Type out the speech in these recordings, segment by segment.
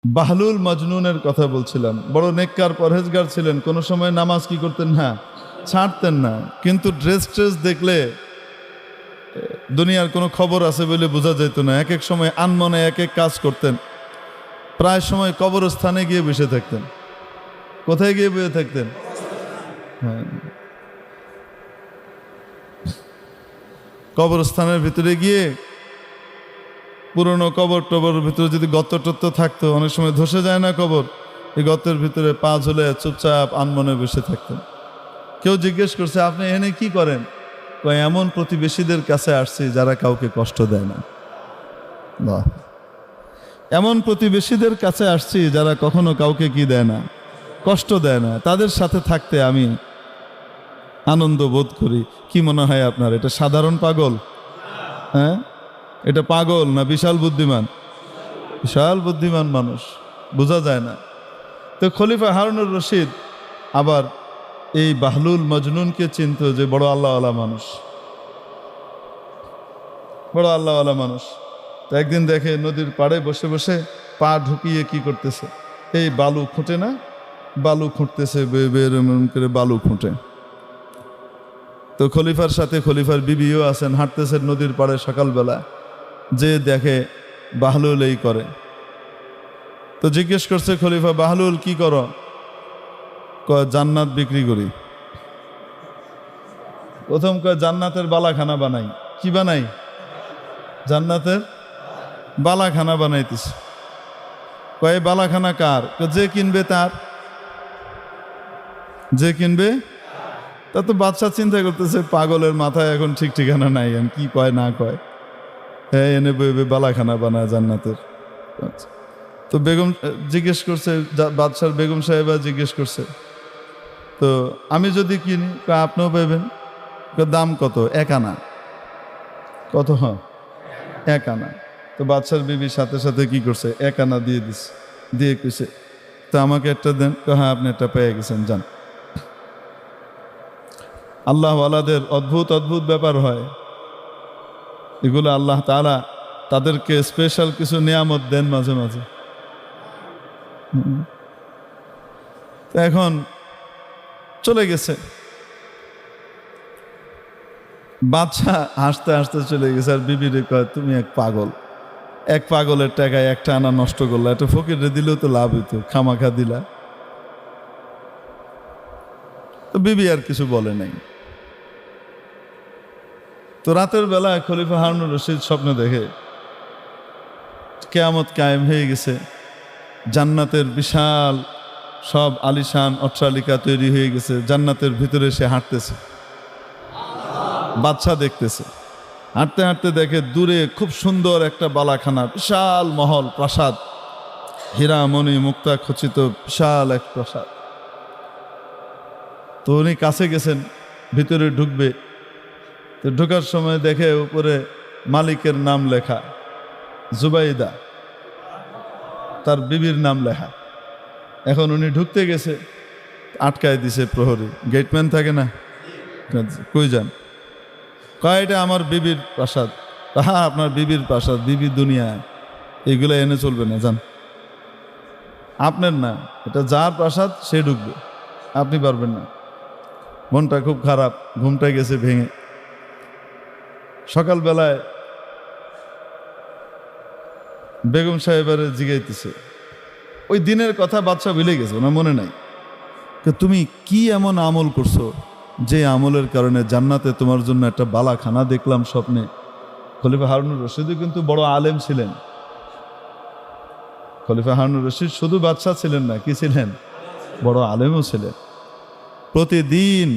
বাহলুল মজনুনের কথা বলছিলাম। বড় নেককার পরহেজগার ছিলেন, কোনো সময় নামাজ কি করতেন না, ছাড়তেন না। কিন্তু ড্রেস ট্রেস দেখলে দুনিয়ার কোনো খবর আছে বলে বোঝা যেত না। এক এক সময় আনমনে এক এক কাজ করতেন। প্রায় সময় কবরস্থানে গিয়ে বসে থাকতেন। কোথায় গিয়ে বসে থাকতেন? হ্যাঁ, কবরস্থানের ভিতরে গিয়ে পুরনো কবর টবরের ভিতরে যদি গর্ত টত্ত থাকতো, অনেক সময় ধসে যায় না কবর, এই গর্তের ভিতরে পা ঝুলে চুপচাপ আনমনে বসে থাকতেন। কেউ জিজ্ঞেস করছে, আপনি এখানে কি করেন? কয়, এমন প্রতিবেশীদের কাছে আসছি যারা কাউকে কষ্ট দেয় না। বাহ! এমন প্রতিবেশীদের কাছে আসছি যারা কখনো কাউকে কি দেয় না, কষ্ট দেয় না। তাদের সাথে থাকতে আমি আনন্দ বোধ করি। কি মনে হয় আপনার, এটা সাধারণ পাগল? হ্যাঁ, এটা পাগল না বিশাল বুদ্ধিমান? বিশাল বুদ্ধিমান মানুষ, বোঝা যায় না। তো খলিফা হারুনুর রশিদ আবার এই বাহলুল মজনুনকে চিনত যে বড় আল্লাহওয়ালা মানুষ, বড় আল্লাহওয়ালা মানুষ। তো একদিন দেখে নদীর পাড়ে বসে বসে পা ঢুকিয়ে কি করতেছে, এই বালু খুঁটে না, বালু খুঁটতেছে, বেরম করে বালু খুঁটে। তো খলিফার সাথে খলিফার বিবিও আছেন, হাঁটতেছেন নদীর পাড়ে সকালবেলা, যে দেখে বাহলুল এই করে। তো জিজ্ঞেস করছে খলিফা, বাহলুল কি করো? কয়, জান্নাত বিক্রি করি। প্রথম কয়, জান্নাতের বালাখানা বানাই। কি বানাই? জান্নাতের বালাখানা বানাইতেছে। কয়, বালাখানা কার? যে কিনবে তার। যে কিনবে তা তো বাদশা চিন্তা করতেছে, পাগলের মাথায় এখন ঠিক ঠিকানা নাই, কি কয় না কয়। হ্যাঁ, এনে বইবে বালাখানা বানায় জান্নাতের। তো বেগম জিজ্ঞেস করছে, বাদশার বেগম সাহেবা জিজ্ঞেস করছে, তো আমি যদি কিনি? আপনিও পাইবেন। দাম কত? 1 আনা। কত? হয় 1 আনা। তো বাদশার বিবির সাথে সাথে কি করছে, 1 আনা দিয়ে দিচ্ছে। দিয়ে কইছে, তো আমাকে একটা দেন। হ্যাঁ, আপনি একটা পেয়ে গেছেন, যান। আল্লাহওয়ালাদের অদ্ভুত অদ্ভুত ব্যাপার হয় এগুলো। আল্লাহ তাআলা তাদেরকে স্পেশাল কিছু নিয়ামত দেন মাঝে মাঝে। তো এখন চলে গেছে বাদশা, হাসতে হাসতে চলে গেছে। আর বিবিরে কয়, তুমি এক পাগল, এক পাগলের টাকায় 1টা আনা নষ্ট করলা, একটা ফকিরে দিলেও তো লাভ হইতো, খামাখা দিলা। তো বিবি আর কিছু বলে নাই। তো রাতের বেলা খলিফা হারুনুর রশিদ স্বপ্নে দেখে কিয়ামত কায়েম হয়ে গেছে, জান্নাতের বিশাল সব আলিশান অট্টালিকা তৈরি হয়ে গেছে, জান্নাতের ভিতরে সে হাঁটতেছে, বাদশা দেখতেছে। হাঁটতে হাঁটতে দেখে দূরে খুব সুন্দর একটা বালাখানা, বিশাল মহল, প্রাসাদ, হীরা মণি মুক্তা খচিত বিশাল এক প্রাসাদ। তো উনি কাছে গেছেন, ভিতরে ঢুকবে। তো ঢোকার সময় দেখে উপরে মালিকের নাম লেখা, জুবাইদা, তার বিবির নাম লেখা। এখন উনি ঢুকতে গেছে, আটকায় দিছে প্রহরী, গেটম্যান থাকে না, কই যান? কয়, এটা আমার বিবির প্রাসাদ। হ্যাঁ, আপনার বিবির প্রাসাদ, বিবির দুনিয়া, এগুলো এনে চলবে না, যান। আপনার না, এটা যার প্রাসাদ সে ঢুকবে, আপনি পারবেন না। মনটা খুব খারাপ, ঘুমটা গেছে ভেঙে। সকালবেলায় বেগম সাহেবের জিগাইতেছে, ওই দিনের কথা বাদশা ভুলে গেছে, ওনার মনে নাই। তুমি কি এমন আমল করছো যে আমলের কারণে জান্নাতে তোমার জন্য একটা বালাখানা দেখলাম স্বপ্নে? খলিফা হারুনুর রশিদ কিন্তু বড় আলেম ছিলেন। খলিফা হারুনুর রশিদ শুধু বাদশা ছিলেন না, কি ছিলেন? বড় আলেমও ছিলেন। প্রতিদিন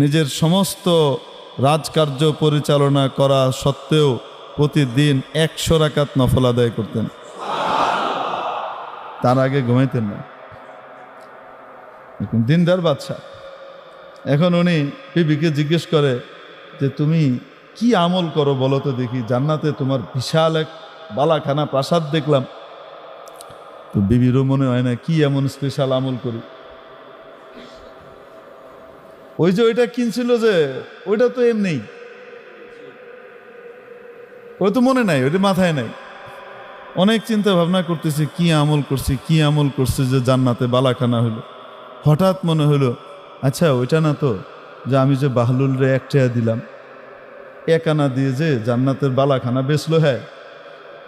নিজের সমস্ত রাজকার্য পরিচালনা করা সত্ত্বেও প্রতিদিন 100 রাকাত নফল আদায় করতেন, তার আগে ঘুমাইতেন না। দিনদার বাদশা। এখন উনি বিবিকে জিজ্ঞেস করে যে, তুমি কি আমল করো বলো তো দেখি, জান্নাতে তোমার বিশাল এক বালাখানা প্রাসাদ দেখলাম। তো বিবিরও মনে হয় না কি এমন স্পেশাল আমল করি। ওই যে ওইটা কিনছিল যে, ওইটা তো এমনি, ওই তো মনে নাই, ওইটা মাথায় নাই। অনেক চিন্তা ভাবনা করতেছি, কি আমল করছি, কি আমল করছি যে জান্নাতে বালাখানা হলো। হঠাৎ মনে হলো, আচ্ছা ওইটা না তো যে আমি যে বাহলুল রে 1 টাকা দিলাম, 1 আনা দিয়ে যে জান্নাতের বালাখানা বেচলো। হ্যাঁ,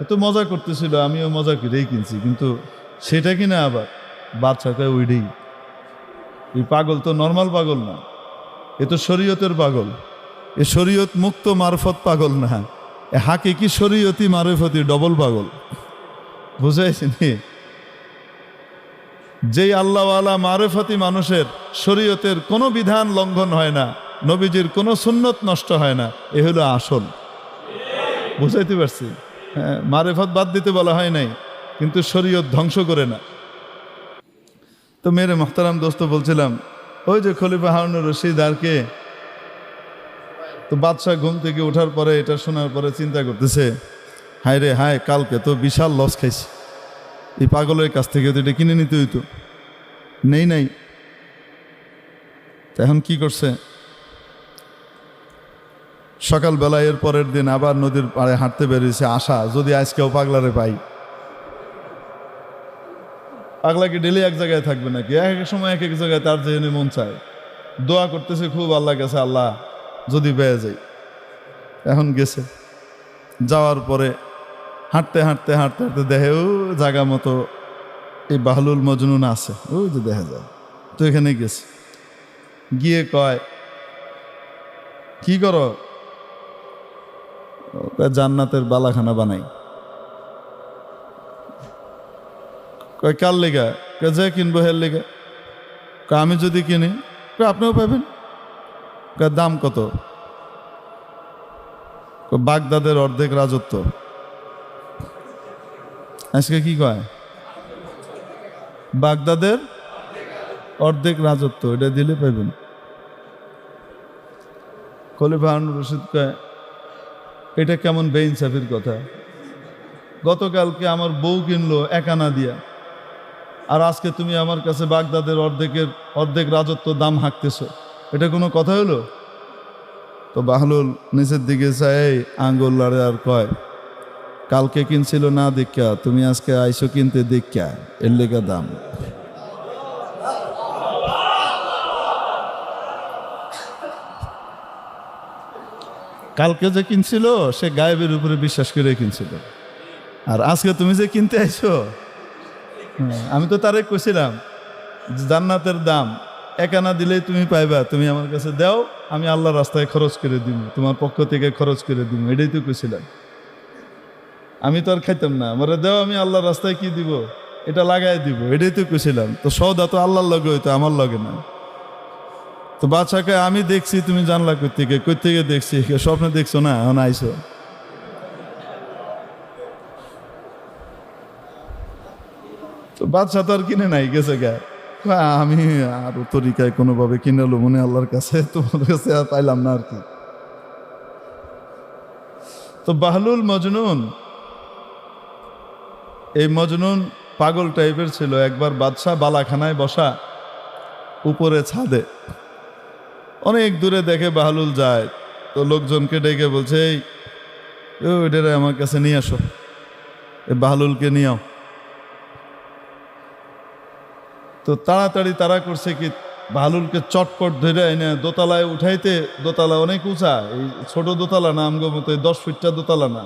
এত মজা করতেছিল, আমিও মজা করেই কিনছি, কিন্তু সেটা কিনা আবার বাচ্চাকে ওইটাই। এই পাগল তো নর্মাল পাগল না, এ তো শরীয়তের পাগল। এ শরীয়ত মুক্ত মারফত পাগল না, এ হাকিকি শরীয়তি মারফতি ডবল পাগল। বুঝাইছি নি? যেই আল্লাহওয়ালা মারফতি মানুষের শরীয়তের কোনো বিধান লঙ্ঘন হয় না, নবীজির কোনো সুন্নত নষ্ট হয় না, এ হলো আসল। বুঝাইতে পারছি? হ্যাঁ, মারেফত বাদ দিতে বলা হয় নাই, কিন্তু শরীয়ত ধ্বংস করে না। তো মেরে মোহতারাম দোস্ত বলছিলাম, ওই যে খলিফা হারুনুর রশিদ আর কে, তো বাদশাহ ঘুম থেকে ওঠার পরে এটা শোনার পরে চিন্তা করতেছে, হায় রে হায়, কালকে তো বিশাল লস খাইছি, এই পাগলের কাছ থেকে তো এটা কিনে নিতে হইতো, নেই নাই। এখন কি করছে, সকালবেলা এর পরের দিন আবার নদীর পাড়ে হাঁটতে বেরিয়েছে, আশা যদি আজকেও পাগলারে পাই। পাগলা কি ডেলি এক জায়গায় থাকবে নাকি? এক এক সময় এক এক জায়গায় তার যেখানে মন চায়। দোয়া করতেছে খুব আল্লাহ কাছে, আল্লাহ যদি পেয়ে যাই। এখন গেছে, যাওয়ার পরে হাঁটতে হাঁটতে হাঁটতে হাঁটতে দেখে ও জায়গা মতো এই বাহলুল মজনুন আছে, ওই যে দেখা যায়। তো এখানে গেছে, গিয়ে কয়, কি করো? জান্নাতের বালাখানা বানাই। কয় কার লেগা? যে কিনবো হের লেগা। আমি যদি কিনি আপনিও পাবেন। দাম কত? বাগদাদের অর্ধেক রাজত্ব। আজকে কি কয়? বাগদাদের অর্ধেক রাজত্ব, এটা দিলে পাইবেন। খলিফা হারুনুর রশিদ কয়, এটা কেমন বেইনসাফির কথা? গতকালকে আমার বউ কিনলো 1 আনা দিয়া, আর আজকে তুমি আমার কাছে বাগদাদের অর্ধেক রাজত্ব দাম হাঁকতেছ, এটা কোনো কথা হলো? তো বাহলুল নিচের দিকে চাই, আঙ্গুল লাড়ে আর কয়, কালকে কিনছিল না দেখা, তুমি আজকে আইসো কিনতে দেখা, এর লেগা দাম। কালকে যে কিনছিল সে গায়েবের উপরে বিশ্বাস করে কিনছিল, আর আজকে তুমি যে কিনতে আইছো, আমি তো তারে কইছিলাম জান্নাতের দাম 1 আনা দিলেই তুমি পাইবা, তুমি আমার কাছে দাও, আমি আল্লাহর রাস্তায় খরচ করে দিব, তোমার পক্ষ থেকে খরচ করে দিব, এটাই তো কইছিলাম। আমি তো আর খাইতাম না, আমারে দাও, আমি আল্লাহর রাস্তায় কি দিব, এটা লাগাই দিব, এটাই তো কইছিলাম। তো সওদা তো আল্লাহর লগে হইতো, আমার লগে না। তো বাদশাকে আমি দেখছি, তুমি জানলা কই থেকে দেখছি? স্বপ্নে দেখছো না, এখন আইসো। তো বাদশা তো আর কিনে নাই, গেছে গা। আমি আর তরিকায় কোনোভাবে কিনেলো মনে আল্লাহর কাছে, তোমার কাছে আর পাইলাম না আর কি। তো বাহলুল মজনুন, এই মজনুন পাগল টাইপের ছিল। একবার বাদশাহ বালাখানায় বসা, উপরে ছাদে, অনেক দূরে দেখে বাহলুল যায়, তো লোকজনকে ডেকে বলছে, এই ওইটারে আমার কাছে নিয়ে আসো, এই বাহলুলকে নিয়ে। তো তাড়াতাড়ি তারা করছে কি, বাহলুলকে চটপট ধরে এনে দোতলায় উঠাইতে, দোতলা অনেক উঁচা, এই ছোট দোতলা না, আমগো মতো 10 ফিটটা দোতলা না,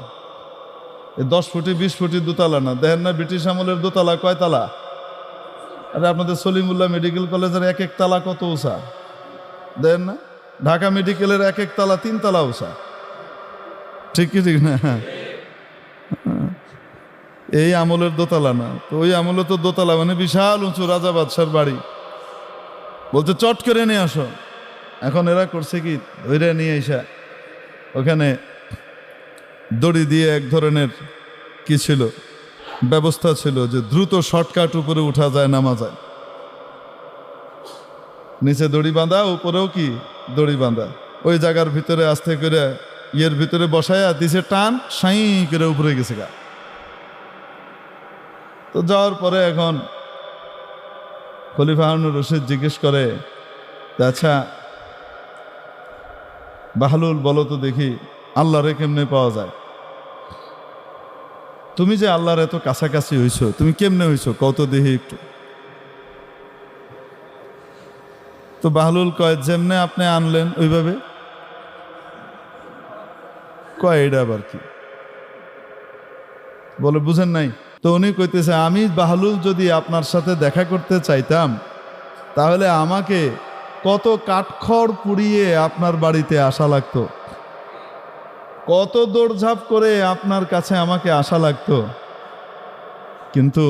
এই 10 ফুটি 20 ফুটি দোতলা না। দেখেন না ব্রিটিশ আমলের দোতলা কয় তালা? আরে আপনাদের সলিমুল্লাহ মেডিকেল কলেজের 1 তালা কত উঁচা দেখেন না? ঢাকা মেডিকেলের 1 তালা 3 তালা উঁচা, ঠিক কি ঠিক না? এই আমলের দোতলা না। তো ওই আমলে তো দোতলা মানে বিশাল উঁচু, রাজা বাদশার বাড়ি। বলতে চট করে নিয়ে আসো। এখন এরা করছে কি, ওইরা নিয়ে এসা ওখানে দড়ি দিয়ে এক ধরনের কি ছিল, ব্যবস্থা ছিল যে দ্রুত শর্টকাট উপরে উঠা যায়, নামা যায়। নিচে দড়ি বাঁধা, উপরেও কি দড়ি বাঁধা। ওই জায়গার ভিতরে আস্তে করে ইয়ের ভিতরে বসায়া দিছে টান, সাই করে উপরে গেছে গা। তো যাওয়ার পরে এখন খলিফা হারুনুর রশিদ জিজ্ঞেস করে, আচ্ছা বাহলুল বলো তো দেখি, আল্লাহরে কেমনে পাওয়া যায়? তুমি যে আল্লাহর এত কাছাকাছি হইছো, তুমি কেমনে হইছো কত দেহি একটু। তো বাহলুল কয়, যেমনে আপনি আনলেন ওইভাবে। কয় এটা আবার কি? বলে বুঝেন নাই? তো উনি কইতেছে, আমি বাহলুল যদি আপনার সাথে দেখা করতে চাইতাম তাহলে আমাকে কত কাঠখড় পুড়িয়ে আপনার বাড়িতে আসা লাগতো, কত দৌড়ঝাঁপ করে আপনার কাছে আমাকে আসা লাগতো। কিন্তু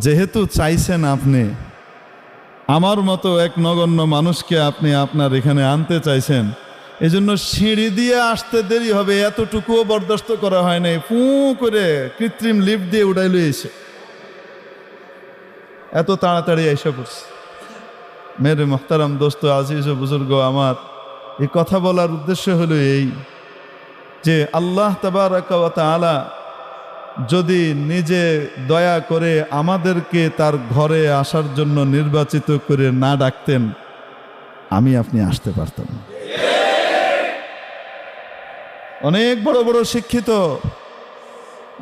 যেহেতু চাইছেন আপনি, আমার মতো এক নগণ্য মানুষকে আপনি আপনার এখানে আনতে চাইছেন, এজন্য সিঁড়ি দিয়ে আসতে দেরি হবে এতটুকুও বরদাস্ত করা হয় নাই, ফু করে কৃত্রিম লিফট দিয়ে উড়াই লইছে, এত তাড়াতাড়ি এসে পড়ছে। মেরে মোহতারাম দোস্ত, আজিজ ও বুজুর্গ আমার, এই কথা বলার উদ্দেশ্য হলো এই যে আল্লাহ তাবারাকা ওয়া তাআলা যদি নিজে দয়া করে আমাদেরকে তার ঘরে আসার জন্য নির্বাচিত করে না ডাকতেন, আমি আপনি আসতে পারতাম না। অনেক বড় বড় শিক্ষিত,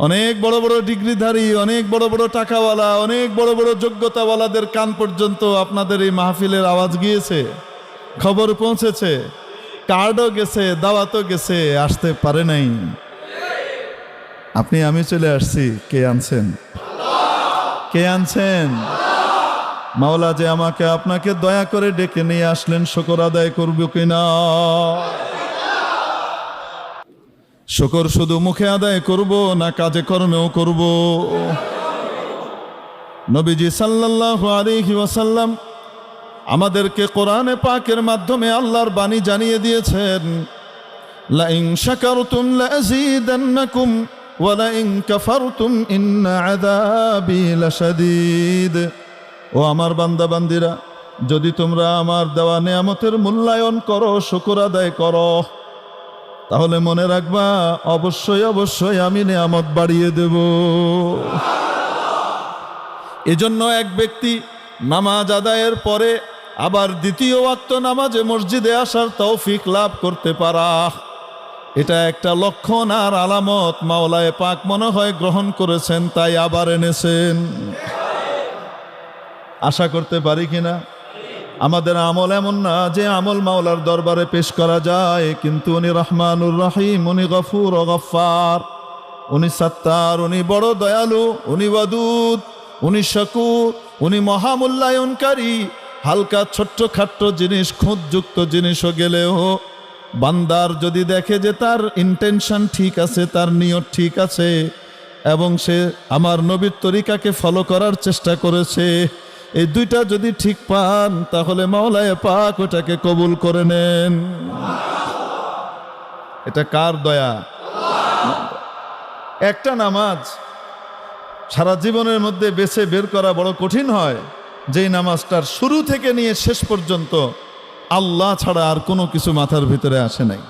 অনেক বড় বড় ডিগ্রিধারী, অনেক বড় বড় টাকাওয়ালা, অনেক বড় বড় যোগ্যতাওয়ালাদের কান পর্যন্ত আপনাদের এই মাহফিলের আওয়াজ গিয়েছে, খবর পৌঁছেছে, কার্ডও গেছে, দাওয়াতও গেছে, আসতে পারে নাই। আপনি আমি চলে আসছি, কে আনছেন? কে আনছেন? মাওলা যে আমাকে আপনাকে দয়া করে ডেকে নিয়ে আসলেন, শুকর আদায় করব কিনা? শুকর শুধু মুখে আদায় করব না কাজে কর্মেও করব? নবীজি সাল্লাল্লাহু আলাইহি ওয়াসাল্লাম আমাদেরকে কোরআনে পাকের মাধ্যমে আল্লাহর বাণী জানিয়ে দিয়েছেন, লা ইন শাকারতুম লাযীদান্নাকুম ওয়া লা ইন কাফারতুম ইন্না আযাবি লাশাদীদ। ও আমার বান্দা বান্দিরা, যদি তোমরা আমার দেওয়া নেয়ামতের মূল্যায়ন করো, শুকর আদায় করো, তাহলে মনে রাখবা অবশ্যই অবশ্যই আমি নেয়ামত বাড়িয়ে দেব। এজন্য এক ব্যক্তি নামাজ আদায়ের পরে আবার দ্বিতীয় ওয়াক্ত নামাজে মসজিদে আসার তৌফিক লাভ করতে পারা, এটা একটা লক্ষণ আর আলামত মাওলায়ে পাক মনে হয় গ্রহণ করেছেন, তাই আবার এনেছেন। আশা করতে পারি কিনা? আমাদের আমল এমন না যে আমল মাওলার দরবারে পেশ করা যায়, কিন্তু উনি রহমানুর রহিম, উনি গফুর ও গফফার, উনি সত্তার, উনি বড় দয়ালু, উনি ওয়াদুদ, উনি শাকুর, উনি মহামূল্যায়নকারী। হালকা ছোট্ট খাট্ট জিনিস, খুঁতযুক্ত জিনিসও গেলেও বান্দার যদি দেখে যে তার ইন্টেনশন ঠিক আছে, তার নিয়ত ঠিক আছে, এবং সে আমার নবীর তরিকাকে ফলো করার চেষ্টা করেছে, এই দুইটা যদি ঠিক পান, তাহলে মাওলায়ে পাক ওটাকে কবুল করে নেন। এটা কার দয়া? একটা নামাজ সারা জীবনের মধ্যে বেছে বের করা বড় কঠিন হয়, যেই নামাজটার শুরু থেকে নিয়ে শেষ পর্যন্ত আল্লাহ ছাড়া আর কোনো কিছু মাথার ভিতরে আসে নাই।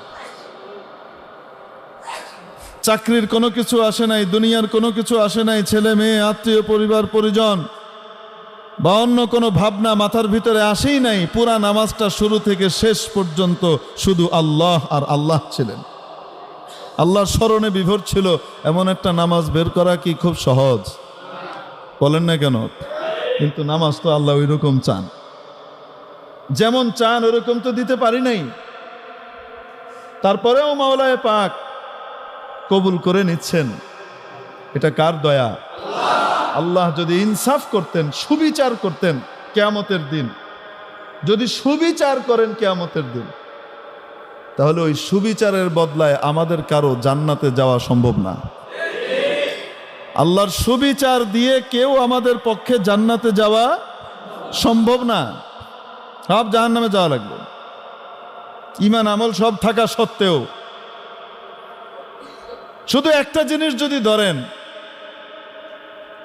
চাকরির কোনো কিছু আসে নাই, দুনিয়ার কোনো কিছু আসে নাই, ছেলে মেয়ে, আত্মীয়, পরিবার পরিজন বা অন্য কোনো ভাবনা মাথার ভিতরে আসেই নাই। পুরা নামাজটা শুরু থেকে শেষ পর্যন্ত শুধু আল্লাহ আর আল্লাহ ছিলেন, আল্লাহর স্মরণে বিভোর ছিল। এমন একটা নামাজ বের করা কি খুব সহজ? বলেন না কেন? কিন্তু নামাজ তো আল্লাহ ওই রকম চান, যেমন চান ওরকম তো দিতে পারি নাই। তারপরেও মাওলায়ে পাক কবুল করে নিচ্ছেন। এটা কার দয়া? আল্লাহ যদি ইনসাফ করতেন, সুবিচার করতেন কিয়ামতের দিন, যদি সুবিচার করেন কিয়ামতের দিন, তাহলে ওই সুবিচারের বদলায় আমাদের কারো জান্নাতে যাওয়া সম্ভব না। আল্লাহর সুবিচার দিয়ে কেউ আমাদের পক্ষে জান্নাতে যাওয়া সম্ভব না, সব জাহান্নামে যাওয়া লাগবে। ঈমান আমল সব থাকা সত্ত্বেও শুধু একটা জিনিস যদি ধরেন,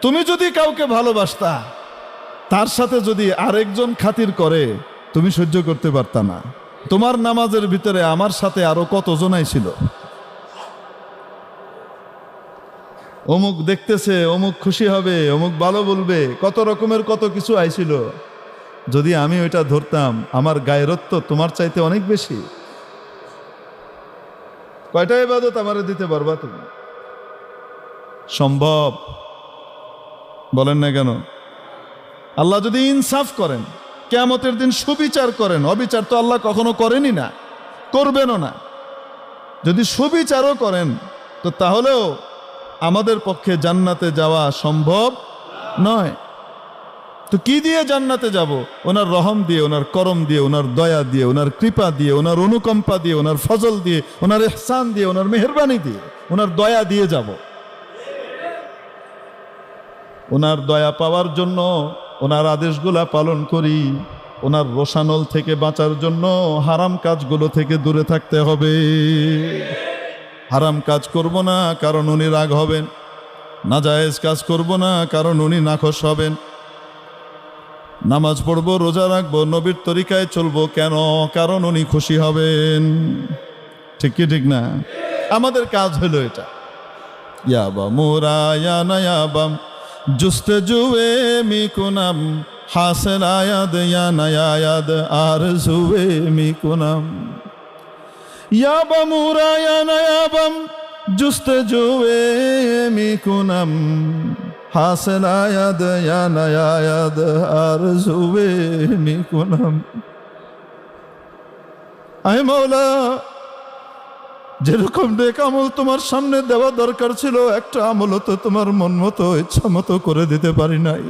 তুমি যদি কাউকে ভালোবাসতা, তার সাথে যদি আরেকজন খাতির করে, তুমি সহ্য করতে পারতা না। তোমার নামাজের ভিতরে আমার সাথে আরো কতজনাই ছিল, অমুক দেখতেছে, অমুক খুশি হবে, অমুক ভালো বলবে, কত রকমের কত কিছু আইছিল। যদি আমি ওইটা ধরতাম, আমার গায়রত্ব তোমার চাইতে অনেক বেশি। কয়টা ইবাদত আমারে দিতে পারবা তুমি? সম্ভব? বলেন না কেন? আল্লাহ যদি ইনসাফ করেন, কিয়ামতের দিন সুবিচার করেন, অবিচার তো আল্লাহ কখনো করেনই না, করবেনও না। যদি সুবিচারও করেন তো তাহলেও আমাদের পক্ষে জান্নাতে যাওয়া সম্ভব নয়। তো কি দিয়ে জান্নাতে যাব? ওনার রহম দিয়ে, ওনার করম দিয়ে, ওনার দয়া দিয়ে, ওনার কৃপা দিয়ে, ওনার অনুকম্পা দিয়ে, ওনার ফজল দিয়ে, ওনার ইহসান দিয়ে, ওনার মেহেরবানি দিয়ে, ওনার দয়া দিয়ে যাব। ওনার দয়া পাওয়ার জন্য ওনার আদেশগুলা পালন করি, ওনার রোশানল থেকে বাঁচার জন্য হারাম কাজগুলো থেকে দূরে থাকতে হবে। হারাম কাজ করব না, কারণ উনি রাগ হবেন। নাজায়েজ কাজ করব না, কারণ উনি নাখোশ হবেন। নামাজ পড়বো, রোজা রাখবো, নবীর তরিকায় চলবো, কেন? কারণ উনি খুশি হবেন। ঠিক কি ঠিক না? আমাদের কাজ হলো এটা। ইয়াবা মুরায়ানা ইয়াবাম জুস্তে জুয়ে মিকুনাম হাসেল আয়াদ ইয়ানায়াদ আর জুয়ে মিকুনাম। ইয়াবা মুরায়ানা ইয়াবাম জুস্তে জুয়ে মিকুনাম হাসেল আয়াদ ইয়ানায়াদ আর জুয়ে মিকুনাম। আয় মাওলা, যেরকম নেক আমল তোমার সামনে দেওয়া দরকার ছিল, একটা আমলও তো তোমার মন মতো ইচ্ছা মতো করে দিতে পারি নাই।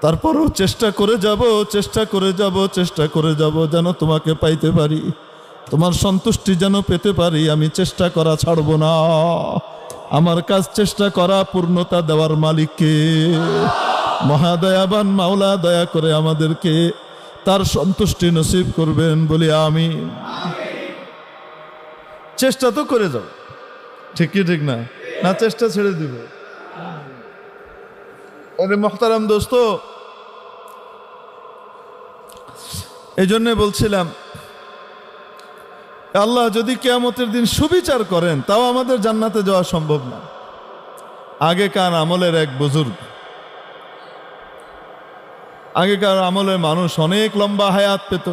তারপরও চেষ্টা করে যাব, চেষ্টা করে যাব, চেষ্টা করে যাব যেন তোমাকে পাইতে পারি, তোমার সন্তুষ্টি যেন পেতে পারি। আমি চেষ্টা করা ছাড়ব না। আমার কাজ চেষ্টা করা, পূর্ণতা দেওয়ার মালিককে, মহাদয়াবান মাওলা দয়া করে আমাদেরকে তার সন্তুষ্টি নসিব করবেন বলি আমিন। চেষ্টা তো করে যাও, ঠিক কি ঠিক না? না চেষ্টা ছেড়ে দিব? আরে মোহতারাম দোস্ত, এই জন্য বলছিলাম, আল্লাহ যদি কিয়ামতের দিন সুবিচার করেন তাও আমাদের জান্নাতে যাওয়া সম্ভব না। আগেকার আমলের এক বুজুর্গ, আগেকার আমলের মানুষ অনেক লম্বা হায়াত পেত।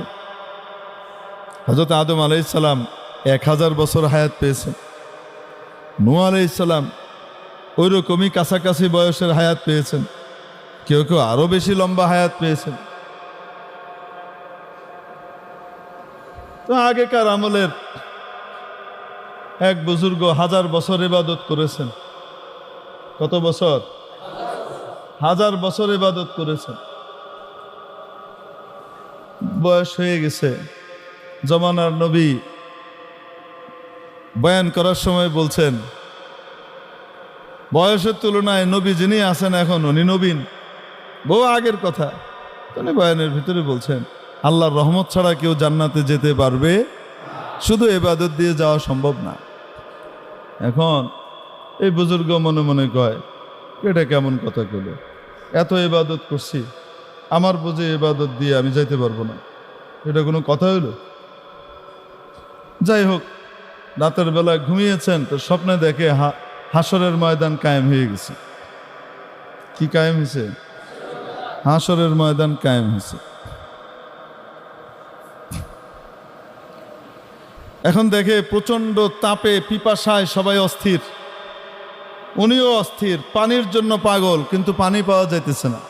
হযরত আদম আলাইহিস সালাম 1000 বছর হায়াত পেয়েছেন। নূহ আলাইহিস সালাম ওই রকমই কাছাকাছি বয়সের হায়াত পেয়েছেন। কেউ কেউ আরো বেশি লম্বা হায়াত পেয়েছেন। তো আগেকার আমলের এক বুজুর্গ 1000 বছর ইবাদত করেছেন। কত বছর? 1000 বছর ইবাদত করেছেন। বয়স হয়ে গেছে। জমানার নবী বয়ান করার সময় বলছেন, বয়সের তুলনায় নবী যিনি আছেন এখন উনি নবীন, বহু আগের কথা। উনি বয়ানের ভিতরে বলছেন, আল্লাহর রহমত ছাড়া কেউ জান্নাতে যেতে পারবে, শুধু ইবাদত দিয়ে যাওয়া সম্ভব না। এখন এই বুজুর্গ মনে মনে কয়, এটা কেমন কথা কইল? এত ইবাদত করছি, আমার বুঝে ইবাদত দিয়ে আমি যাইতে পারবো না, এটা কোনো কথা হইল? যাই হোক, রাতের বেলা ঘুমিয়েছেন, তো স্বপ্নে দেখে হাসরের ময়দান কায়েম হয়ে গেছে। কি কায়েম হয়েছে? হাসরের ময়দান কায়েম হয়েছে। এখন দেখে প্রচন্ড তাপে পিপাসায় সবাই অস্থির, উনিও অস্থির, পানির জন্য পাগল, কিন্তু পানি পাওয়া যাইতেছে না।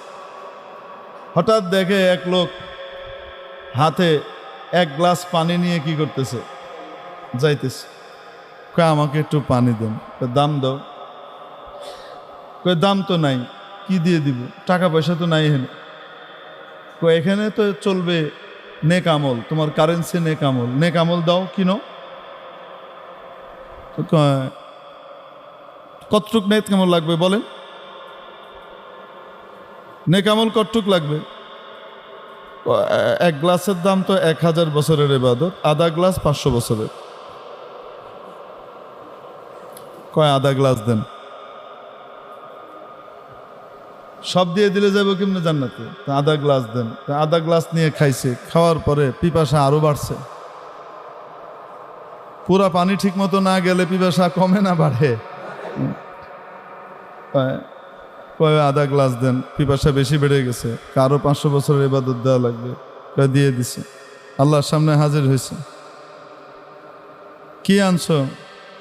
হঠাৎ দেখে এক লোক হাতে 1 গ্লাস পানি নিয়ে কি করতেছে? যাইতেছে। কয় আমাকে একটু পানি দেন। দাম দাও। কয় দাম তো নাই, কি দিয়ে দিব? টাকা পয়সা তো নাই এখানে। কয় এখানে তো চলবে নেক আমল, তোমার কারেন্সি নেক আমল, নেক আমল দাও, কিনো। কতটুক নেক আমল লাগবে বলেন? নেক আমল কতটুক লাগবে? 1 গ্লাসের দাম তো 1000 বছরের ইবাদত, আধা গ্লাস 500 বছরের। কয় আধা গ্লাস দেন। সব দিয়ে দিলে যাবো কেমনে জান্নাতে? আধা গ্লাস দেন। আধা গ্লাস নিয়ে খাইছে, খাওয়ার পরে পিপাসা আরো বাড়ছে। পুরা পানি ঠিক মতো না গেলে পিপাসা কমে না বাড়ে? কয় আধা গ্লাস দেন, পিপাসা বেশি বেড়ে গেছে, কারো 500 বছরের ইবাদত দেওয়া লাগবে। কয় দিয়ে দিছে। আল্লাহর সামনে হাজির হয়েছে। কি আনছো?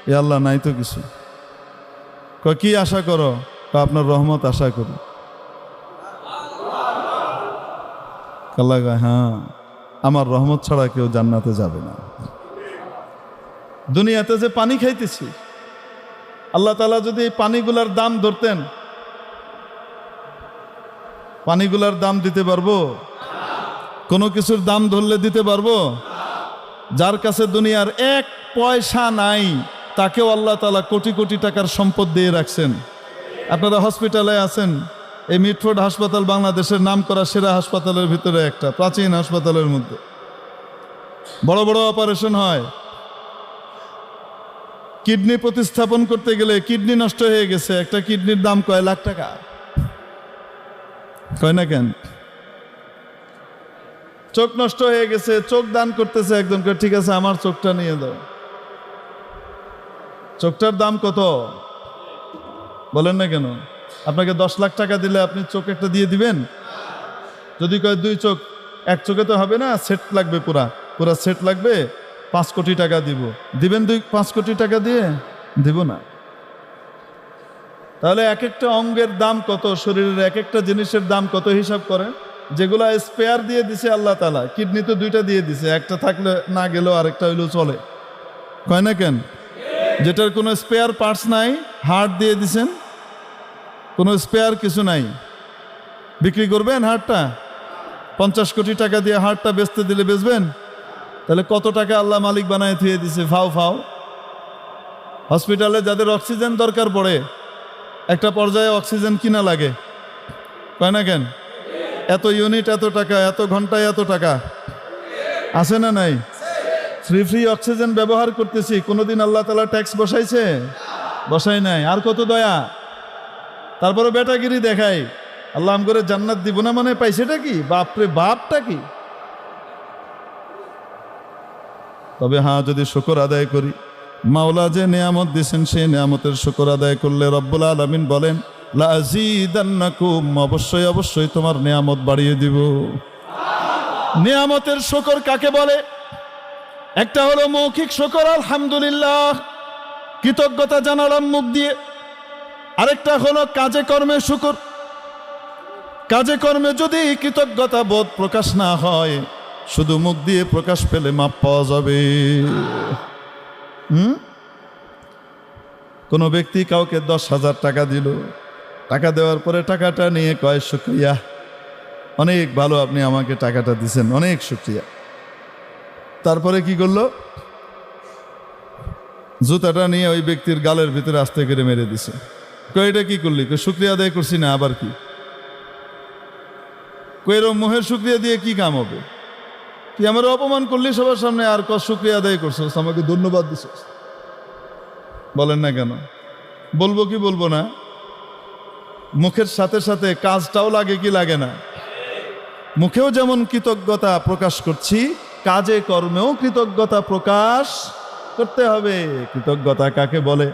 এ আল্লাহ নাই তো কিছু। কি আশা করো? আপনার রহমত আশা করি। আল্লাহ কয়, হ্যাঁ, আমার রহমত ছাড়া কেউ জান্নাতে যাবে না। দুনিয়াতে যে পানি খাইতেছি, আল্লাহ তাআলা যদি এই পানিগুলার দাম ধরতেন, পানিগুলার দাম দিতে পারবো? কোনো কিছুর দাম ধরলে দিতে পারবো? যার কাছে দুনিয়ার এক পয়সা নাই, তাকেও আল্লাহ তাআলা কোটি কোটি টাকার সম্পদ দিয়ে রাখছেন। আপনারা হসপিটালে আছেন, এই মিটফোর্ড হাসপাতাল বাংলাদেশের নামকরা সেরা হাসপাতালের ভিতরে একটা, প্রাচীন হাসপাতালের মধ্যে বড় বড় অপারেশন হয়। কিডনি প্রতিস্থাপন করতে গেলে কিডনি নষ্ট হয়ে গেছে, একটা কিডনির দাম কয় লাখ টাকা। কয় না কেন? চোখ নষ্ট হয়ে গেছে, চোখ দান করতেছে একজনকে, ঠিক আছে আমার চোখটা নিয়ে দাও। চোখটার দাম কত বলেন না কেন? আপনাকে 10 লাখ টাকা দিলে আপনি চোখ একটা দিয়ে দিবেন? যদি কয় 2 চোখ, এক চোখে তো হবে না, সেট লাগবে, পুরা সেট লাগবে, 5 কোটি টাকা দিব, দিবেন 5 কোটি টাকা দিয়ে? দিব না। তাহলে এক একটা অঙ্গের দাম কত, শরীরের এক একটা জিনিসের দাম কত হিসাব করেন। যেগুলা স্পেয়ার দিয়ে দিছে আল্লাহ তাআলা, কিডনি তো 2টা দিয়ে দিছে, একটা থাকলে না গেলেও আরেকটা হইলেও চলে, কয় না কেন? যেটার কোনো স্পেয়ার পার্টস নাই, হার্ট দিয়ে দিছেন, কোনো স্পেয়ার কিছু নাই, বিক্রি করবেন হার্টটা? 50 কোটি টাকা দিয়ে হার্টটা বেচতে দিলে বেচবেন? তাহলে কত টাকা আল্লাহ মালিক বানায় থুয়ে দিছে ফাও ফাও। হসপিটালে যাদের অক্সিজেন দরকার পড়ে, একটা পর্যায়ে অক্সিজেন কিনা লাগে, কয় না কেন? এত ইউনিট এত টাকা, এত ঘন্টায় এত টাকা, আছে না নাই? ফ্রি অক্সিজেন ব্যবহার করতেছি, কোনোদিন আল্লাহ তাআলা ট্যাক্স বসাইছে? বসাই নাই। আর কত দয়া! তারপরে বেটাগিরি দেখাই, আল্লাহ আম করে জান্নাত দিব না, মানে পাইছেটা কি? বাপরে বাপটা কি! তবে হ্যাঁ, যদি শুকর আদায় করি, মাওলা যে নিয়ামত দিয়েছেন সেই নিয়ামতের শুকর আদায় করলে রব্বুল আলামিন বলেন লা আযীদান্নাকুম, অবশ্যই অবশ্যই তোমার নিয়ামত বাড়িয়ে দিব। নিয়ামতের শুকর কাকে বলে? একটা হলো মৌখিক শুকর, আলহামদুলিল্লাহ, কৃতজ্ঞতা জানালাম মুখ দিয়ে। আরেকটা হলো কাজে কর্মে শুকর। কাজে কর্মে যদি কৃতজ্ঞতা বোধ প্রকাশ না হয়, শুধু মুখ দিয়ে প্রকাশ পেলে মাপ পাওয়া যাবে। কোনো ব্যক্তি কাউকে 10,000 টাকা দিল, টাকা দেওয়ার পরে টাকাটা নিয়ে কয় শুকরিয়া, অনেক ভালো আপনি আমাকে টাকাটা দিছেন, অনেক শুকরিয়া। তারপরে কি করলো? জুতাটা নিয়ে ওই ব্যক্তির গালের ভিতরে আস্তে করে মেরে দিছে। কয় এটা কি করলি? শুকরিয়া আদায় করছি না, আবার কি? এরকম মোহের শুকরিয়া দিয়ে কি কাম হবে? কি আমার অপমান করলি সবার সামনে, আর শুকরিয়া আদায় করছো, আমাকে ধন্যবাদ দিছ? বলেন না কেন? বলবো কি বলবো না? মুখের সাথে সাথে কাজটাও লাগে কি লাগে না? মুখেও যেমন কৃতজ্ঞতা প্রকাশ করছি, কাজে কর্মেও কৃতজ্ঞতা প্রকাশ করতে হবে। কৃতজ্ঞতা কাকে বলে?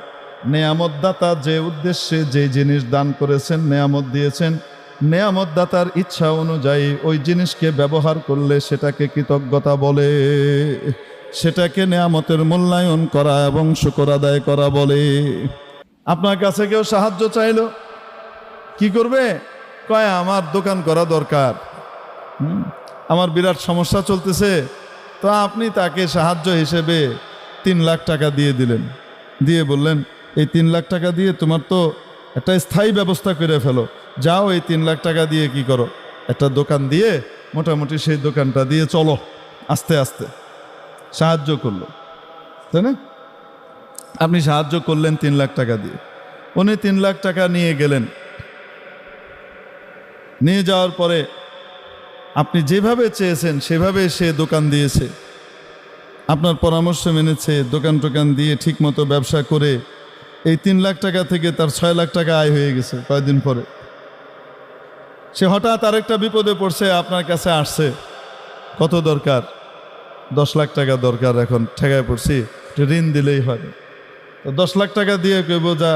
নেয়ামত দাতা যে উদ্দেশ্যে যে জিনিস দান করেছেন, নেয়ামত দিয়েছেন, নেয়ামত দাতার ইচ্ছা অনুযায়ী ওই জিনিসকে ব্যবহার করলে সেটাকে কৃতজ্ঞতা বলে। সেটাকে নেয়ামতের মূল্যায়ন করা এবং শুকর আদায় করা বলে। আপনার কাছে কেউ সাহায্য চাইলো, কি করবে? কয় আমার দোকান করা দরকার, আমার বিরাট সমস্যা চলতেছে, তো আপনি তাকে সাহায্য হিসেবে 3 লাখ টাকা দিয়ে দিলেন, দিয়ে বললেন এই 3 লাখ টাকা দিয়ে তোমার তো একটা স্থায়ী ব্যবস্থা করে ফেলো, যাও এই 3 লাখ টাকা দিয়ে কি করো, একটা দোকান দিয়ে মোটামুটি সেই দোকানটা দিয়ে চলো। আস্তে আস্তে সাহায্য করলো, তাই না? আপনি সাহায্য করলেন 3 লাখ টাকা দিয়ে, উনি 3 লাখ টাকা নিয়ে গেলেন। নিয়ে যাওয়ার পরে আপনি যেভাবে চেয়েছেন সেভাবে সে দোকান দিয়েছে, আপনার পরামর্শ মেনেছে, দোকান টোকান দিয়ে ঠিকমতো ব্যবসা করে এই 3 লাখ টাকা থেকে তার 6 লাখ টাকা আয় হয়ে গেছে। কয়েকদিন পরে সে হঠাৎ আরেকটা বিপদে পড়ছে, আপনার কাছে আসছে, কত দরকার? 10 লাখ টাকা দরকার, এখন ঠেকায় পড়ছি, ঋণ দিলেই হয়। তো 10 লাখ টাকা দিয়ে কইব যা,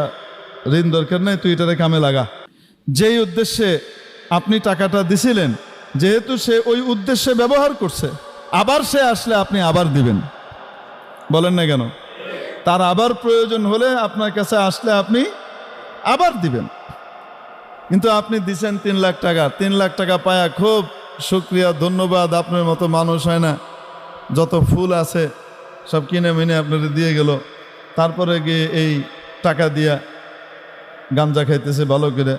ঋণ দরকার নেই, তুই এটারে কামে লাগা। যেই উদ্দেশ্যে আপনি টাকাটা দিছিলেন, যেহেতু সে ওই উদ্দেশ্যে ব্যবহার করছে, আবার সে আসলে আপনি আবার দিবেন। বলেন না কেন? তার আবার প্রয়োজন হলে আপনার কাছে আসলে আপনি আবার দিবেন। কিন্তু আপনি দিচ্ছেন 3 লাখ টাকা, 3 লাখ টাকা পায়া খুব শুক্রিয়া, ধন্যবাদ, আপনার মতো মানুষ হয় না, যত ফুল আছে সব কিনে মিনে আপনারা দিয়ে গেল, তারপরে গিয়ে এই টাকা দিয়া গাঞ্জা খাইতেছে ভালো করে,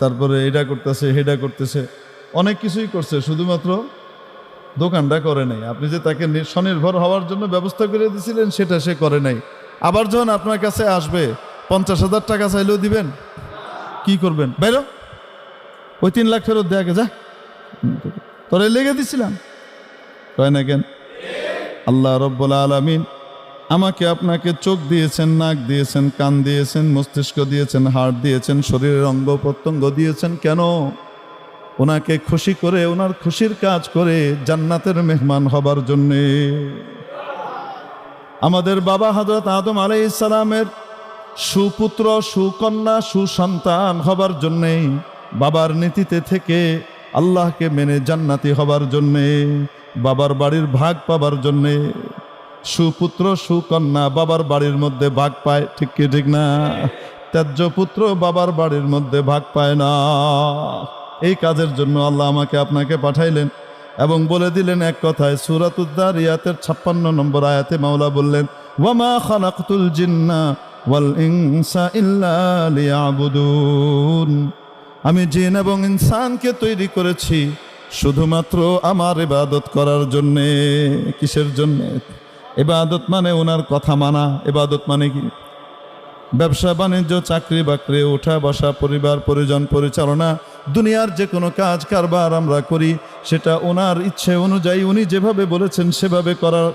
তারপরে এটা করতেছে হেডা করতেছে, অনেক কিছুই করছে, শুধুমাত্র দোকানটা করে নাই। আপনি যে তাকে স্বনির্ভর হওয়ার জন্য ব্যবস্থা করে দিয়েছিলেন সেটা সে করে নাই। আবার যখন আপনার কাছে আসবে 50,000 টাকা চাইলেও দিবেন? কি করবেন? বাইরো, ওই 3 লাখ ফেরত দেয়াকে যা, তোরে লেগে দিছিলাম, কয় না কেন? আল্লাহ রব্বুল আলামিন আমাকে আপনাকে চোখ দিয়েছেন, নাক দিয়েছেন, কান দিয়েছেন, মস্তিষ্ক দিয়েছেন, হাড় দিয়েছেন, শরীরের অঙ্গ প্রত্যঙ্গ দিয়েছেন। কেন? ওনাকে খুশি করে, ওনার খুশির কাজ করে জান্নাতের মেহমান হবার জন্যে। আমাদের বাবা হযরত আদম আলাইহিস সালামের সুপুত্র, সুকন্যা, সুসন্তান হবার জন্যে, বাবার নীতিতে থেকে আল্লাহকে মেনে জান্নাতি হবার জন্যে, বাবার বাড়ির ভাগ পাবার জন্যে। সুপুত্র সুকন্যা বাবার বাড়ির মধ্যে ভাগ পায়, ঠিক কি ঠিক না? ত্যায্য পুত্র বাবার বাড়ির মধ্যে ভাগ পায় না। এই কাজের জন্য আল্লাহ আমাকে আপনাকে পাঠাইলেন এবং বলে দিলেন এক কথায়, সূরাতুদ যারিয়াতের 56 নম্বর আয়াতে মাওলা বললেন, ওয়ামা খালাকতুল জিন্না ওয়াল ইনসা ইল্লা লিয়াবুদুন। আমি জিন এবং ইনসানকে তৈরি করেছি শুধুমাত্র আমার ইবাদত করার জন্যে। কিসের জন্যে? ইবাদত মানে ওনার কথা মানা। ইবাদত মানে কি? ব্যবসা বাণিজ্য, চাকরি বাকরি, ওঠা বসা, পরিবার পরিজন পরিচালনা, দুনিয়ার যে কোনো কাজ কারবার আমরা করি সেটা ওনার ইচ্ছে অনুযায়ী, উনি যেভাবে বলেছেন সেভাবে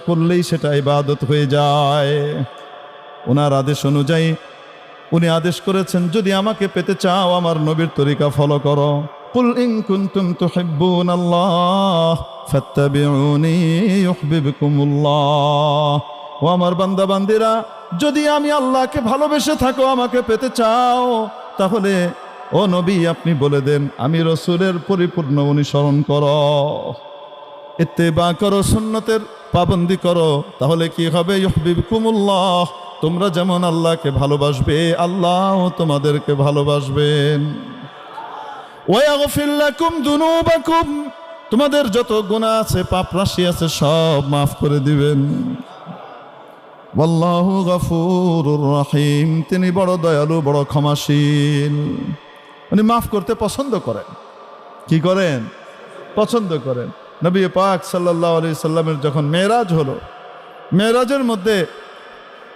করলেই সেটা ইবাদত হয়ে যায়। ওনার আদেশ অনুযায়ী উনি আদেশ করেছেন, যদি আমাকে পেতে চাও আমার নবীর তরিকা ফলো করো। কুল ইন কুনতুম তুহিব্বুনাল্লাহ ফাত্তাবিউনি ইউহিব্বুকুমুল্লাহ। ও আমার বান্দা বান্দিরা, যদি আমি আল্লাহকে ভালোবেসে থাকো, আমাকে পেতে চাও, তাহলে ও নবী আপনি বলে দেন, আমি রসুলের পরিপূর্ণ অনুসরণ করো, ইত্তেবা করো, সুন্নতের পাবন্দি করো। তাহলে কি হবে? ইউহিব্বুকুমুল্লাহ। তোমরা যেমন আল্লাহকে ভালোবাসবে, আল্লাহও তোমাদেরকে ভালোবাসবেন। ওয়া ইয়াগফির লাকুম যুনুবাকুম। তোমাদের যত গুনাহ আছে, পাপ রাশি আছে, সব মাফ করে দিবেন। ওয়াল্লাহু গফুরুর রহিম। তিনি বড় দয়ালু, বড় ক্ষমাশীল। উনি মাফ করতে পছন্দ করেন। কি করেন? পছন্দ করেন। নবী পাক সাল্লাল্লাহু আলাইহি সাল্লামের যখন মেরাজ হলো, মেরাজের মধ্যে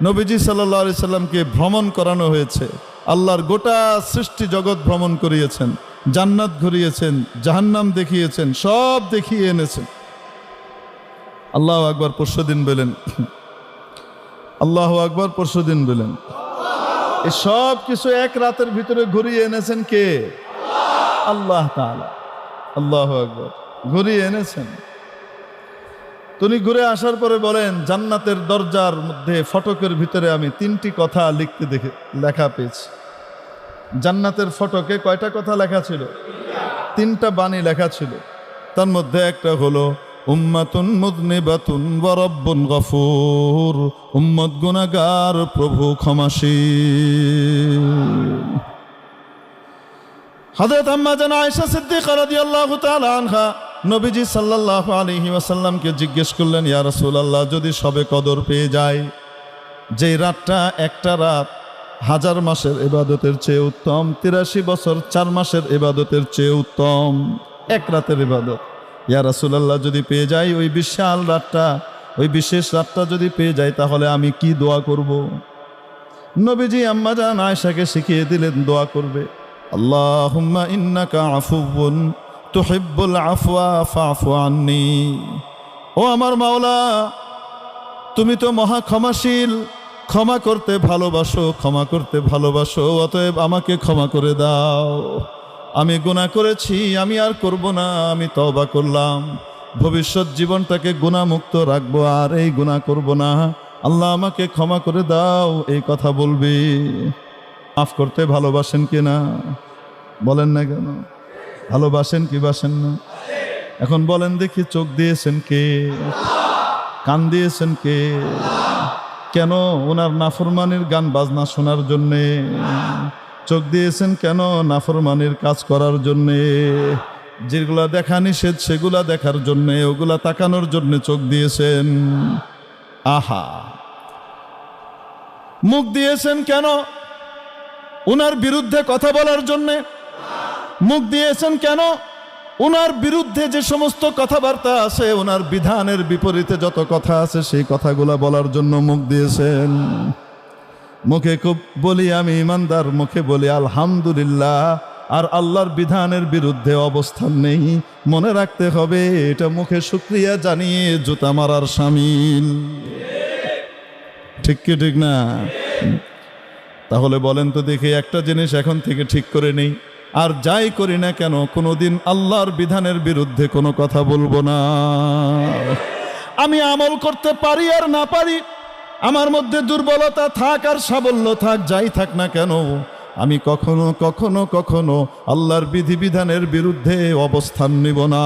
নবীজি সাল্লাল্লাহু আলাইহি সাল্লামকে ভ্রমণ করানো হয়েছে। আল্লাহর গোটা সৃষ্টি জগৎ ভ্রমণ করিয়েছেন, জান্নাত ঘুরিয়েছেন, জাহান্নাম দেখিয়েছেন, সব দেখিয়ে এনেছেন। আল্লাহু আকবার পরশুদিন বলেন, আল্লাহু আকবার পরশুদিন বলেন। এই সব কিছু এক রাতের ভিতরে ঘুরিয়ে এনেছেন কে? আল্লাহ তাআলা। আল্লাহু আকবার। ঘুরিয়ে এনেছেন। তিনি ঘুরে আসার পরে বলেন, জান্নাতের দরজার মধ্যে ফটকের ভিতরে আমি 3টি কথা লেখা পেয়েছি। জান্নাতের ফটকে কয়টা কথা লেখা ছিল? 3টা বাণী লেখা ছিল। তার মধ্যে একটা হলো উম্মাতুন মুযনিবাতুন ওয়া রাব্বুন গফুর। উম্মত গুনাহগার, প্রভু ক্ষমাশীল। হযরত আম্মা জান আয়েশা সিদ্দিকা রাদিয়াল্লাহু তাআলা আনহা নবীজি সাল্লাল্লাহু আলাইহি ওয়াসাল্লামকে জিজ্ঞেস করলেন, ইয়া রাসূলুল্লাহ, যদি সবে কদর পেয়ে যায়, যেই রাতটা একটা রাত 1000 মাসের ইবাদতের চেয়ে উত্তম, 83 বছর 4 মাসের ইবাদতের চেয়ে উত্তম, এক রাতের ইবাদত, ইয়া রাসূলুল্লাহ যদি পেয়ে যাই, ওই বিশাল রাতটা, ওই বিশেষ রাতটা যদি পেয়ে যাই, তাহলে আমি কি দোয়া করব? নবীজি আম্মা জান আয়েশাকে শিখিয়ে দিলেন দোয়া করবে, আল্লাহুম্মা ইন্নাকা আফুউন তুহিব্বুল আফওয়া ফাফু আন্নি। ও আমার মাওলা, তুমি তো মহা ক্ষমাশীল, ক্ষমা করতে ভালোবাসো, ক্ষমা করতে ভালোবাসো, অতএব আমাকে ক্ষমা করে দাও। আমি গুনাহ করেছি, আমি আর করব না, আমি তওবা করলাম, ভবিষ্যৎ জীবনটাকে গুনাহমুক্ত রাখবো, আর এই গুনাহ করব না, আল্লাহ আমাকে ক্ষমা করে দাও, এই কথা বলবি। মাফ করতে ভালোবাসেন কি না? বলেন না কেন? ভালোবাসেন কি বাসেন না? এখন বলেন দেখি, চোখ দিয়েছেন কে? কান দিয়েছেন কে? কেন? ওনার নাফরমানির গান বাজনা শোনার জন্যে। চোখ দিয়েছেন কেন? নাফরমানির কাজ করার জন্যে। যেগুলা দেখা নিষেধ সেগুলা দেখার জন্যে, ওগুলা তাকানোর জন্যে চোখ দিয়েছেন। আহা, মুখ দিয়েছেন কেন? উনার বিরুদ্ধে কথা বলার জন্যে। মুখ দিয়েছেন কেন? উনার বিরুদ্ধে যে সমস্ত কথাবার্তা আছে, উনার বিধানের বিপরীতে যত কথা আছে সেই কথাগুলা বলার জন্য মুখ দিয়েছেন। মুখে খুব বলি আমি ইমানদার, মুখে বলি আলহামদুলিল্লাহ, আর আল্লাহর বিধানের বিরুদ্ধে অবস্থান নেই। মনে রাখতে হবে এটা মুখে শুকরিয়া জানিয়ে জুতা মারার শামিল। ঠিক কি ঠিক না? তাহলে বলেন তো দেখি, একটা জিনিস এখন থেকে ঠিক করে নেই, আর যাই করি না কেন কোনোদিন আল্লাহর বিধানের বিরুদ্ধে কোনো কথা বলবো না। আমি আমল করতে পারি আর না পারি, আমার মধ্যে দুর্বলতা থাক আর সাবল্য থাক, যাই থাক না কেন, আমি কখনো কখনো কখনো আল্লাহর বিধিবিধানের বিরুদ্ধে অবস্থান নিব না।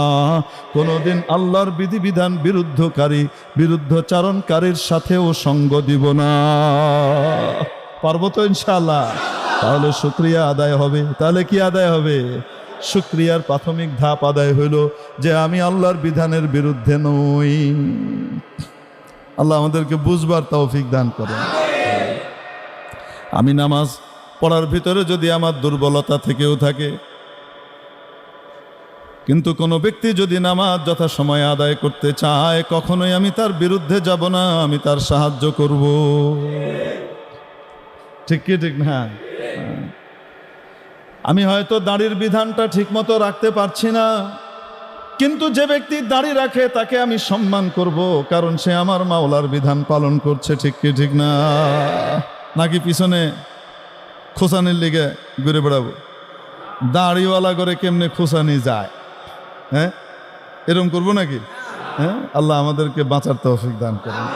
কোনোদিন আল্লাহর বিধিবিধান বিরুদ্ধচারণকারীর সাথেও সঙ্গ দিব না। পারবো তো ইনশাআল্লাহ? তাহলে শুকরিয়া আদায় হবে। তাহলে কি আদায় হবে? শুকরিয়ার প্রাথমিক ধাপ আদায় হইল যে আমি আল্লাহর বিধানের বিরুদ্ধে নই। আল্লাহ আমাদেরকে বুঝবার তৌফিক দান করেন। আমি নামাজ পড়ার ভিতরে যদি আমার দুর্বলতা থেকেও থাকে, কিন্তু কোনো ব্যক্তি যদি নামাজ যথাসময়ে আদায় করতে চায়, কখনোই আমি তার বিরুদ্ধে যাব না, আমি তার সাহায্য করব। ঠিক কি ঠিক না? আমি হয়তো দাড়ির বিধানটা ঠিক মতো রাখতে পারছি না, কিন্তু যে ব্যক্তি দাড়ি রাখে তাকে আমি সম্মান করব, কারণ সে আমার মাওলার বিধান পালন করছে। ঠিক কি ঠিক না? নাকি পিছনে খোসানির লিগে ঘুরে বেড়াবো? দাড়িওয়ালা করে কেমনে খোসানি যায়? হ্যাঁ, এরকম করবো নাকি? হ্যাঁ, আল্লাহ আমাদেরকে বাঁচার তৌফিক দান করেন।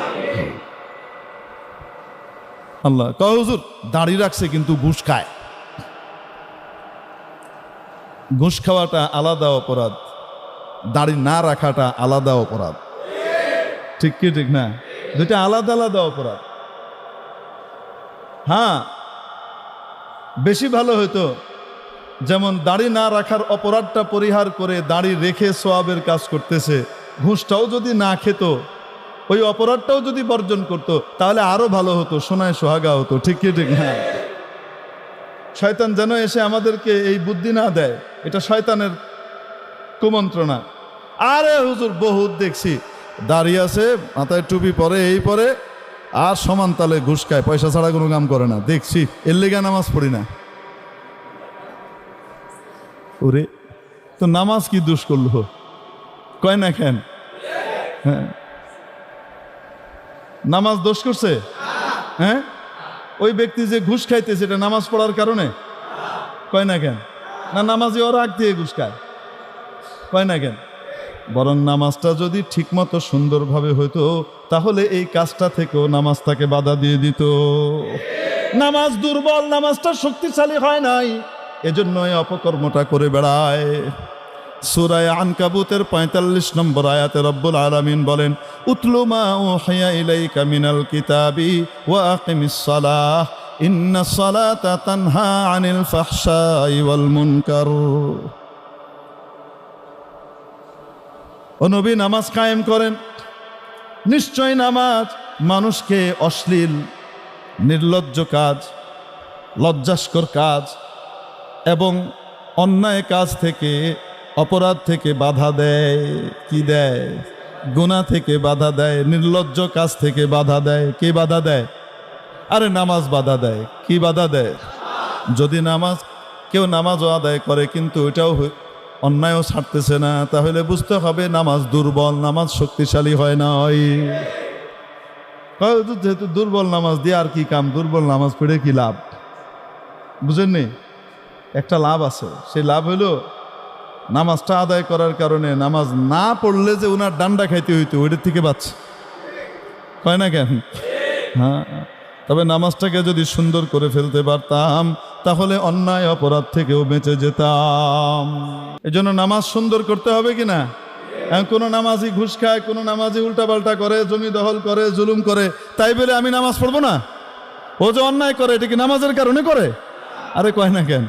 আল্লাহ কয় হুজুর দাড়ি রাখছে কিন্তু ঘুষ খায়। ঘুষ খাওয়াটা আলাদা অপরাধ, দাড়ি না রাখাটা আলাদা অপরাধ। ঠিক কি ঠিক না? দুইটা আলাদা আলাদা অপরাধ। হ্যাঁ, বেশি ভালো হতো যেমন দাড়ি না রাখার অপরাধটা পরিহার করে দাড়ি রেখে সওয়াবের কাজ করতেছে, ঘুষটাও যদি না খেত, ওই অপরাধটাও যদি বর্জন করতো, তাহলে আরো ভালো হতো, সোনায় সোহাগা হতো। ঠিক কি ঠিক না? শয়তান যেন এসে আমাদেরকে এই বুদ্ধি না দেয়, এটা শয়তানের কুমন্ত্রণা। আরে হুজুর বহুত দেখছি দাঁড়িয়ে আছে, মাথায় টুপি পরে, এই পরে, আর সমান তালে ঘুষ খায়, পয়সা ছাড়া কোনো কাম করে না। দেখছি এর লেগে নামাজ পড়ি না। ওরে তো নামাজ কি দোষ করলো? কয় না কেন? হ্যাঁ, নামাজ দোষ করছে? হ্যাঁ, ওই ব্যক্তি যে ঘুষ খাইতেছে এটা নামাজ পড়ার কারণে? কয় না কেন? না নামাজে ওরা আগ দিয়ে ঘুষ খায়? কয় না কেন? বরং নামাজটা যদি ঠিকমতো সুন্দরভাবে হইতো, তাহলে এই কাজটা থেকেও নামাজটাকে বাধা দিয়ে দিত। নামাজ দুর্বল, নামাজটা শক্তিশালী হয় নাই, এজন্য এই অপকর্মটা করে বেড়ায়। সূরা আনকাবুতের ৪৫ নম্বর আয়াতে রব্বুল আলামিন বলেন, উতলু মা উহিয়া ইলাইকা মিনাল কিতাবি ওয়া আকিমিস সালাহ ইন্নাস সালাতা তানহা আনিল ফাহশাই ওয়াল মুনকার। ও নবী, নামাজ কায়েম করেন। নিশ্চয় নামাজ মানুষকে অশ্লীল, নির্লজ্জ কাজ, লজ্জাস্কর কাজ এবং অন্যায় কাজ থেকে, অপরাধ থেকে বাধা দেয়। কি দেয়? গুনাহ থেকে বাধা দেয়, নির্লজ্জ কাজ থেকে বাধা দেয়। কে বাধা দেয়? আরে নামাজ বাধা দেয়। কি বাধা দেয়? যদি কেউ নামাজও আদায় করে কিন্তু ওইটাও অন্যায়ও ছাড়তেছে না, তাহলে বুঝতে হবে নামাজ দুর্বল, নামাজ শক্তিশালী হয় না। যেহেতু দুর্বল নামাজ দিয়ে আর কি কাম? দুর্বল নামাজ পড়ে কি লাভ? বুঝেননি? একটা লাভ আছে, সেই লাভ হলো নামাজটা আদায় করার কারণে নামাজ না পড়লে যে উনার ডান্ডা খাইতে হইতো, ওইটার থেকে বাঁচছে। কয় না কেন? হ্যাঁ, তবে নামাজটাকে যদি সুন্দর করে ফেলতে পারতাম, তাহলে অন্যায় অপরাধ থেকেও বেঁচে যেতাম। এজন্য নামাজ সুন্দর করতে হবে কিনা? কোনো নামাজি ঘুষ খায়, কোনো নামাজি উল্টাপাল্টা করে, জমি দখল করে, জুলুম করে, তাই বলে আমি নামাজ পড়বো না? ও যে অন্যায় করে, এটা কি নামাজের কারণে করে? আরে কয় না কেন?